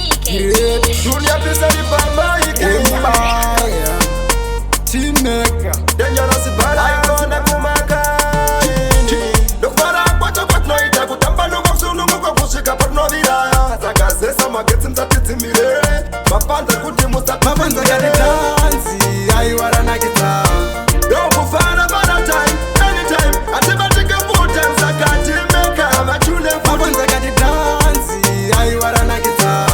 Dunia pesa ni bamba ikembaya Chimeka Dangerous bala Aikona kumaka Dokfara kwa chokot no ita Kutamba lungo kusunu mungo kushika porno viraya Saka sesa mageti mtatiti mirere Mapanza kuti mustati Mapanza gani dansi Aiwara na kita Yo kufana bana time Anytime Atiba tika full time Saka chimeka Machule full Mapanza gani dansi Aiwara na kita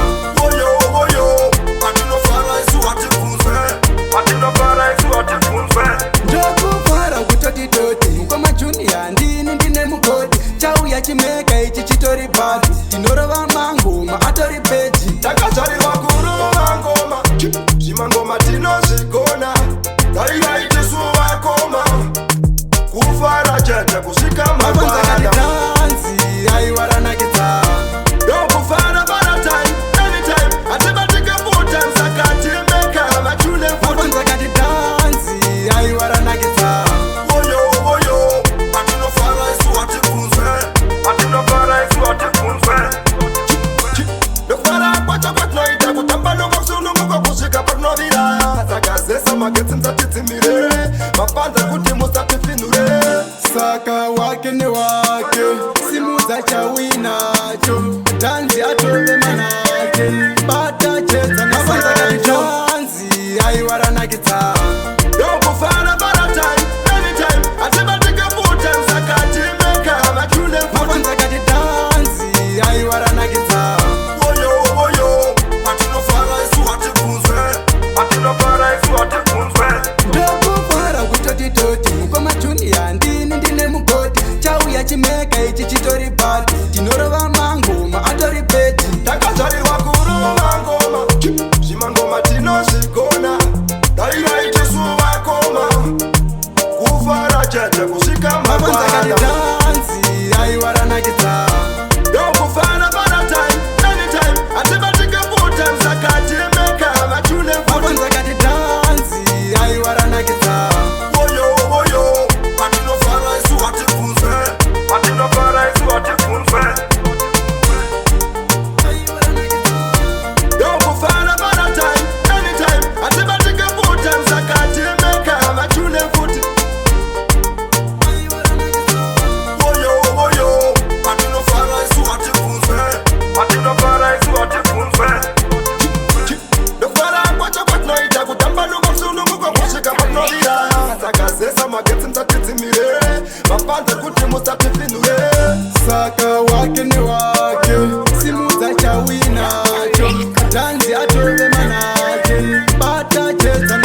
Chimeka ichi chitori bati Tinorova mangoma atori peji Takachariwa kuruva ngoma Shimangoma tinozigona Daira itisuwa koma Kufara chete kushika mabana Mapanza gani dansi Aiwara na kita Yo kufara bana time Anytime Atibatika full time Saka chimeka Machule full Mapanza gani dansi Aiwara na kita Mageti mtatiti mirere Mapanza kuti mustati finure Saka wake ni wake Simu za chawina cho Danzi atole manake Bata cheta na Mapanza gani danzi Aiwara na kita Yo kufana bara time Anytime Atibatika full time Saka chimeka Machule full Mapanza gani danzi Aiwara na kita Chimeka ichi chitori bati Tinorova mangoma atori peti Takachariwa kuruva ngoma Shimangoma tinozigona Daira itisuwa koma Kufara chete kushika mabana Mapanza gani dansi Aiwara na kita Yo kufana bana time Anytime Atibatika full time Saka chimeka Machule full Mapanza gani dansi Aiwara na kita Saka wake ni wake Simu za chawina cho Danzi atole manake Bata cheta